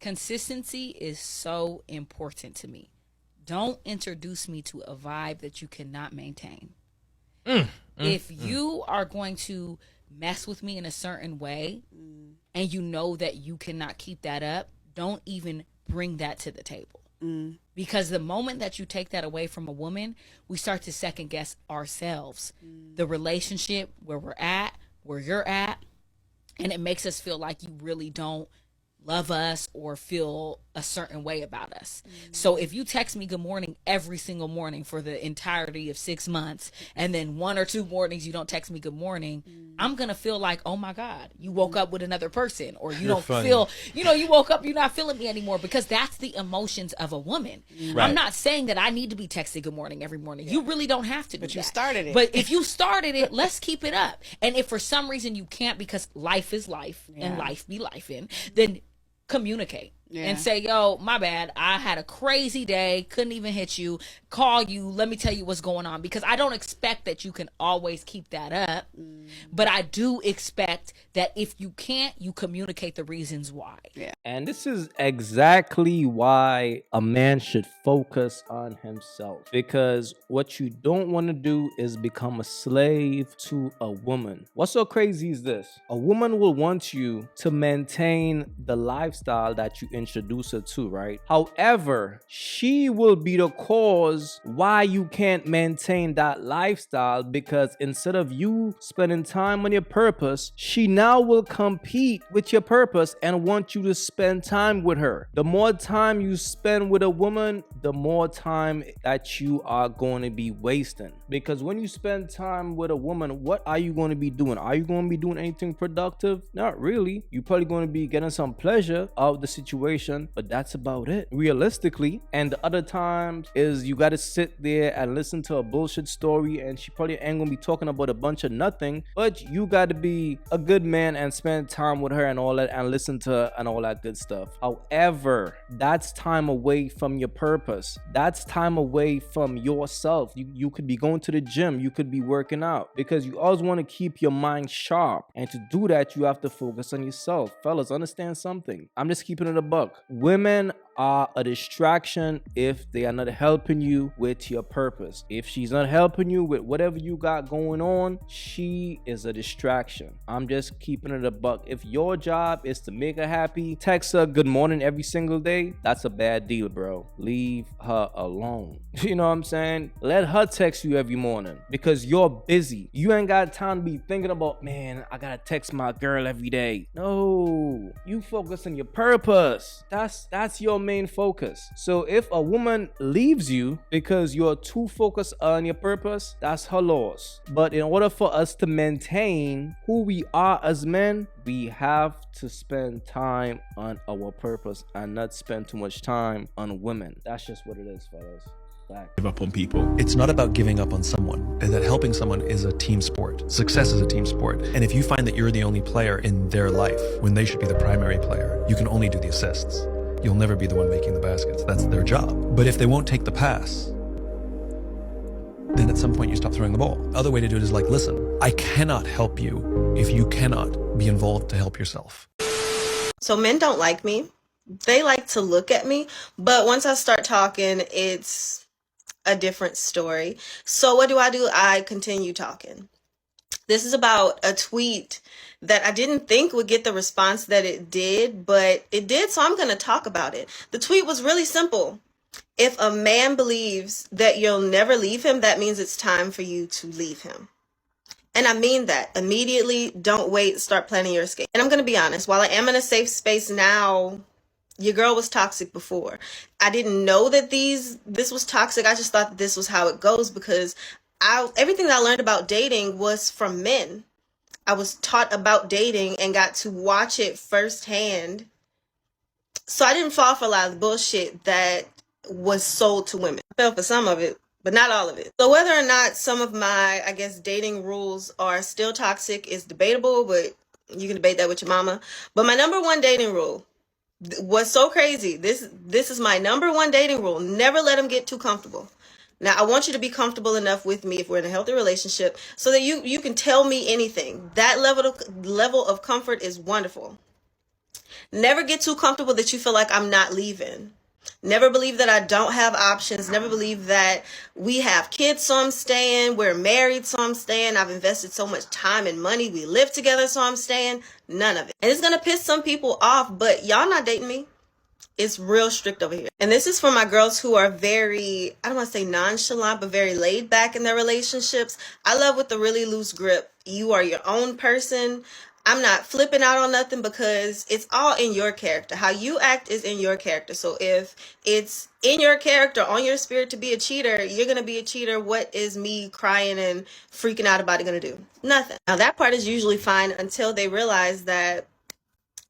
Consistency is so important to me. Don't introduce me to a vibe that you cannot maintain. If you are going to mess with me in a certain way and you know that you cannot keep that up, don't even bring that to the table. Because the moment that you take that away from a woman, we start to second guess ourselves, the relationship, where we're at, where you're at, and it makes us feel like you really don't love us or feel a certain way about us. So if you text me good morning every single morning for the entirety of 6 months, and then 1 or 2 mornings you don't text me good morning, I'm gonna feel like, oh my God, you woke up with another person, or you don't feel, you woke up, you're not feeling me anymore, because that's the emotions of a woman. I'm not saying that I need to be texted good morning every morning. You really don't have to do But you that. started it. But if you started it, let's keep it up. And if for some reason you can't, because life is life and life be life in, then communicate and say, yo, my bad, I had a crazy day, couldn't even hit you, call you, let me tell you what's going on. Because I don't expect that you can always keep that up, but I do expect that if you can't, you communicate the reasons why. And this is exactly why a man should focus on himself, because what you don't want to do is become a slave to a woman. What's so crazy is this: a woman will want you to maintain the lifestyle that you introduce her to, right? However, she will be the cause why you can't maintain that lifestyle, because instead of you spending time on your purpose, she now will compete with your purpose and want you to spend time with her. The more time you spend with a woman, the more time that you are going to be wasting. Because when you spend time with a woman, what are you going to be doing? Are you going to be doing anything productive? Not really. You're probably going to be getting some pleasure of the situation, but that's about it, realistically. And the other times is you got to sit there and listen to a bullshit story, and she probably ain't going to be talking about a bunch of nothing, but you got to be a good man and spend time with her and all that, and listen to her and all that good stuff. However, that's time away from your purpose. That's time away from yourself. You could be going to the gym, you could be working out, because you always want to keep your mind sharp. And to do that, you have to focus on yourself. Fellas, understand something. I'm just keeping it a buck. Women are a distraction if they are not helping you with your purpose. If she's not helping you with whatever you got going on, she is a distraction. I'm just keeping it a buck. If your job is to make her happy, text her good morning every single day, that's a bad deal, bro. Leave her alone. You know what I'm saying? Let her text you every morning, because you're busy. You ain't got time to be thinking about, man, I gotta text my girl every day. No, you focus on your purpose. That's your main focus. So if a woman leaves you because you're too focused on your purpose, that's her loss. But in order for us to maintain who we are as men, we have to spend time on our purpose and not spend too much time on women. That's just what it is, fellas. Give up on people. It's not about giving up on someone, and that helping someone is a team sport. Success is a team sport. And if you find that you're the only player in their life when they should be the primary player, you can only do the assists. You'll never be the one making the baskets. That's their job. But if they won't take the pass, then at some point you stop throwing the ball. The other way to do it is like, listen, I cannot help you if you cannot be involved to help yourself. So men don't like me. They like to look at me, but once I start talking, it's a different story. So what do? I continue talking. This is about a tweet that I didn't think would get the response that it did, but it did, so I'm going to talk about it. The tweet was really simple. If a man believes that you'll never leave him, that means it's time for you to leave him. And I mean that immediately. Don't wait. Start planning your escape. And I'm going to be honest, while I am in a safe space now, your girl was toxic before. I didn't know that this was toxic. I just thought that this was how it goes, because everything that I learned about dating was from men. I was taught about dating and got to watch it firsthand. So I didn't fall for a lot of the bullshit that was sold to women. I fell for some of it, but not all of it. So whether or not some of my, dating rules are still toxic is debatable, but you can debate that with your mama. But my number one dating rule was so crazy. This is my number one dating rule. Never let them get too comfortable. Now, I want you to be comfortable enough with me if we're in a healthy relationship so that you can tell me anything. That level of comfort is wonderful. Never get too comfortable that you feel like I'm not leaving. Never believe that I don't have options. Never believe that we have kids, so I'm staying. We're married, so I'm staying. I've invested so much time and money. We live together, so I'm staying. None of it. And it's going to piss some people off, but y'all not dating me. It's real strict over here. And this is for my girls who are very, I don't want to say nonchalant, but very laid back in their relationships. I love with the really loose grip. You are your own person. I'm not flipping out on nothing because it's all in your character. How you act is in your character. So if it's in your character, on your spirit to be a cheater, you're going to be a cheater. What is me crying and freaking out about it going to do? Nothing. Now that part is usually fine until they realize that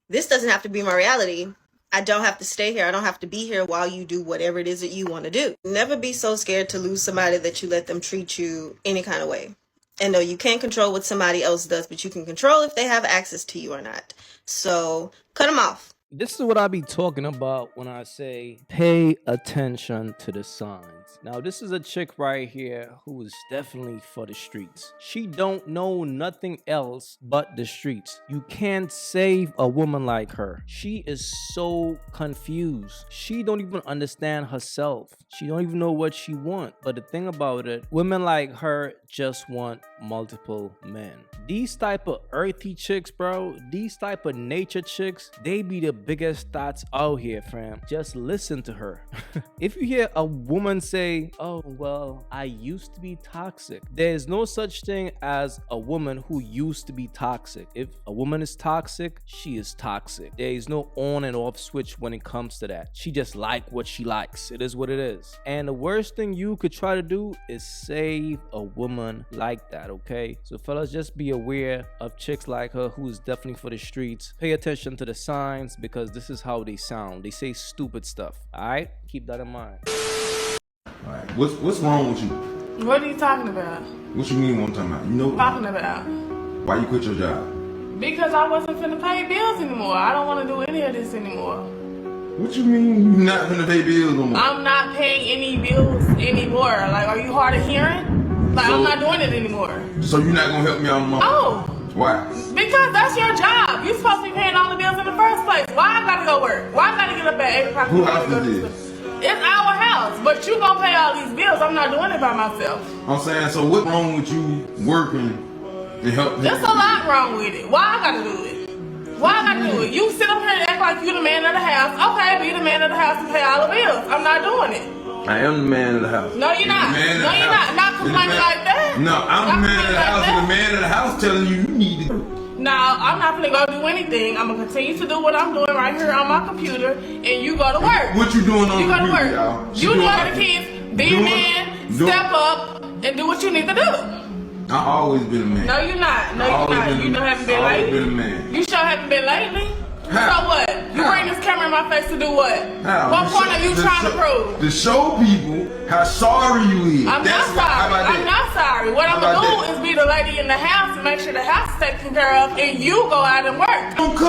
this doesn't have to be my reality. I don't have to stay here. I don't have to be here while you do whatever it is that you want to do. Never be so scared to lose somebody that you let them treat you any kind of way. And no, you can't control what somebody else does, but you can control if they have access to you or not. So cut them off. This is what I be talking about when I say pay attention to the signs. Now, this is a chick right here who is definitely for the streets. She don't know nothing else but the streets. You can't save a woman like her. She is so confused. She don't even understand herself. She don't even know what she want. But the thing about it, women like her just want multiple men. These type of earthy chicks, bro, these type of nature chicks, they be the biggest thoughts out here, fam. Just listen to her. If you hear a woman say, oh, well, I used to be toxic, there's no such thing as a woman who used to be toxic. If a woman is toxic, she is toxic. There is no on and off switch when it comes to that. She just like what she likes. It is what it is. And the worst thing you could try to do is save a woman like that, okay? So fellas, just be aware of chicks like her who is definitely for the streets. Pay attention to the signs because this is how they sound. They say stupid stuff. All right, keep that in mind. All right, what's wrong with you? What are you talking about? What you mean what I'm talking about? You know Talking about? why you quit your job? Because I wasn't finna pay bills anymore. I don't want to do any of this anymore. What you mean you not gonna pay bills no more? I'm not paying any bills anymore. Like, are you hard of hearing? Like, I'm not doing it anymore. So you're not gonna help me out no more? Oh, Why? because that's your job. You're supposed to be paying all the bills in the first place. Why I gotta go work? Why I gotta get up at 8 o'clock? Who house is this? It's our house, but you gonna pay all these bills. I'm not doing it by myself. I'm saying, so what's wrong with you working to help? There's a lot wrong with it. Why I gotta do it? Why I gotta do it? You sit up here and act like you the man of the house. Okay, be the man of the house and pay all the bills. I'm not doing it. I am the man of the house. No, you're not. No, you're not. Not complaining like that. No, I'm the man of the house, and the man of the house telling you need to. No, I'm not gonna go do anything. I'm gonna continue to do what I'm doing right here on my computer, and you go to work. What you doing on You the go to computer, work. y'all? You know the kids. Be a man. Step up and do what you need to do. I've always been a man. No, you're not. No, you're not. You haven't been I've always lately. been a man. You sure haven't been lately. How? So what? You How? bring this camera in my face to do what? How? What point are you trying to prove? To show people how sorry you is. I'm not That's why. How sorry. about I'm that? not sorry. What I'm How gonna about do is be the lady in the house and make sure the house is taken care of, and you go out and work.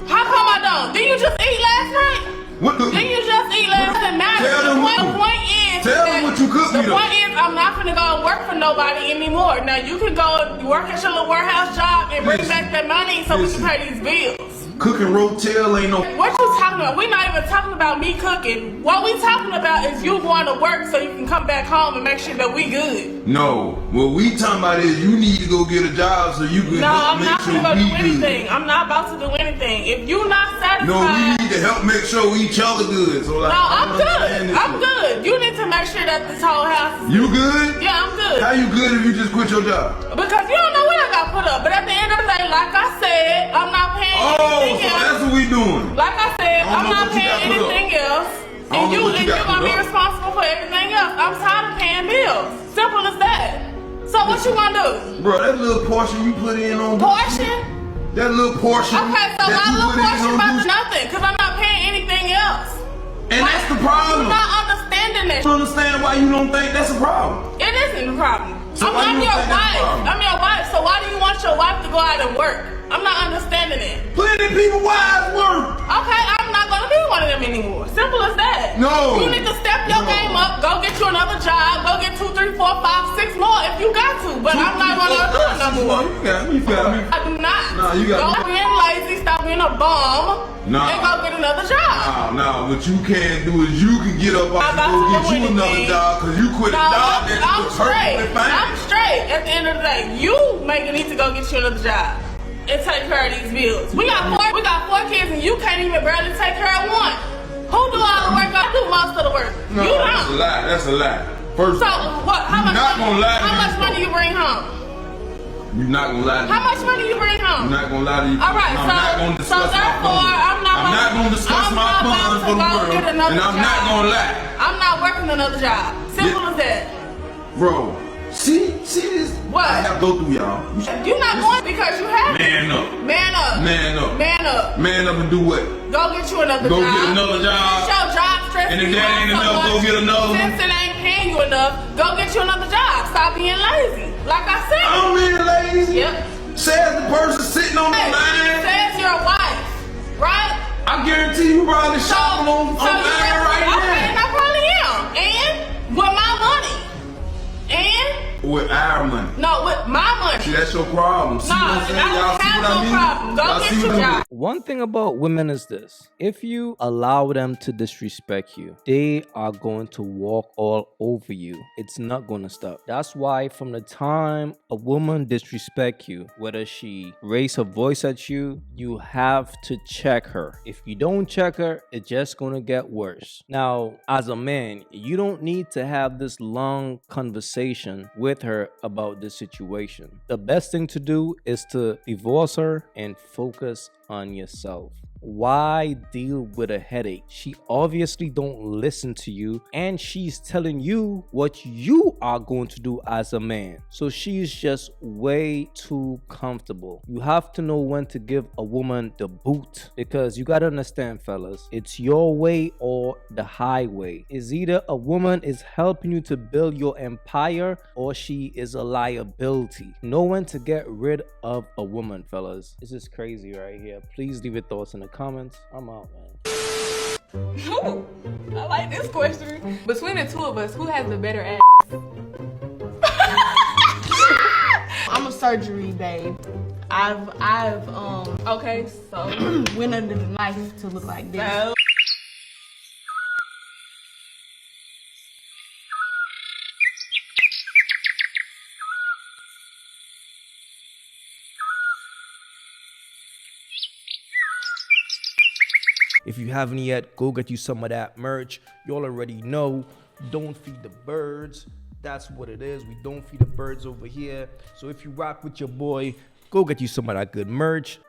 How come I don't? Didn't you just eat last night? What the? Didn't you just eat last night? Tell them The point is, Tell them what you cooked me the though. point is, I'm not gonna go and work for nobody anymore. Now you can go work at your little warehouse job and bring Listen. back that money so we Listen. can pay these bills. Cooking rotel ain't no. What you talking about? We're not even talking about me cooking. What we talking about is you going to work so you can come back home and make sure that we good. No. What we talking about is you need to go get a job so you can No, I'm make not sure gonna go we do good. anything. I'm not about to do anything. If you not satisfied, No, we need to help make sure each other good. So like, no, I I'm don't understand good. this I'm shit. good. You need to make sure that this whole house is You good? Yeah, I'm good. How you good if you just quit your job? Because you don't know what I got put up. But at the end of the day, like I said, I'm not paying Oh, anything so else. that's what we doing. Like I said, I don't I'm know not what you paying got put up. anything else. I don't And know what you you're got gonna put be up. responsible for everything else. I'm tired of paying bills. Simple as that. So what you gonna do? Bro, that little portion you put in on Portion? that little portion. Okay, so that my you little put in portion on about Gucci- nothing, because I'm not paying anything else. And that's the problem. You're not understanding I that. don't understand why you don't think that's a problem. It isn't a problem. So why I'm you your don't think that's a wife. problem? I'm your wife, so why do you want your wife to go out and work? I'm not understanding it. Plenty of people wives work. Okay, I'm not gonna be one of them anymore. Simple as that. No. You need to step your No. game up, go get you another job, go get 2, 3, 4, 5, 6 more if you got to. But I'm not gonna do it no more. You got me. You got me. I do not. Nah, you got Stop being lazy, stop being a bum and go get another job. No, what you can do is you can get up and go get you another job because you quit a job that you was perfectly fine. I'm straight. At the end of the day, you need to go get you another job and take care of these bills. We got four kids and you can't even barely take care of one. Who do all the work? I do most of the work. No, you don't. That's a lie. That's a lie. First, so what? How much money you bring home? You're not gonna lie to How much money you bring home? I'm not gonna lie to you. All right, I'm not gonna discuss my funds. I'm not gonna discuss my funds for the world, and I'm not gonna lie. I'm not working another job. Simple as that. Bro, see this? What? I have to go through y'all. You're not going because you have Man up. Man up. Man up. Man up. Man up and do what? Go get you another job. Go get another job. Get your job stressing And if you that out ain't so enough, much. go get another one. Since it ain't paying you enough, go get you another job. Stop being lazy. Like I said. I'm being lazy. Yep. Says the person sitting on the line. Says your wife, right? I guarantee you probably shopping on line right now. Okay, I probably am. And with my money. And with our money. No, with my money. See, that's your problem. See No, what I'm saying? I Y'all don't see have what I no mean? problem. Go Y'all get see your what I mean? job. One thing about women is this: if you allow them to disrespect you, they are going to walk all over you. It's not going to stop. That's why from the time a woman disrespect you, whether she raise her voice at you, you have to check her. If you don't check her, it's just going to get worse. Now, as a man, you don't need to have this long conversation with her about this situation. The best thing to do is to divorce her and focus on yourself. Why deal with a headache? She obviously don't listen to you, and she's telling you what you are going to do as a man. So she's just way too comfortable. You have to know when to give a woman the boot, because you got to understand, fellas, it's your way or the highway. It's either a woman is helping you to build your empire or she is a liability. Know when to get rid of a woman, fellas. This is crazy right here. Please leave your thoughts in the comments. I'm out, man. Ooh, I like this question. Between the two of us, who has the better ass? I'm a surgery babe. I've Okay, so went under the knife to look like this. If you haven't yet, go get you some of that merch. Y'all already know, don't feed the birds. That's what it is. We don't feed the birds over here. So if you rock with your boy, go get you some of that good merch.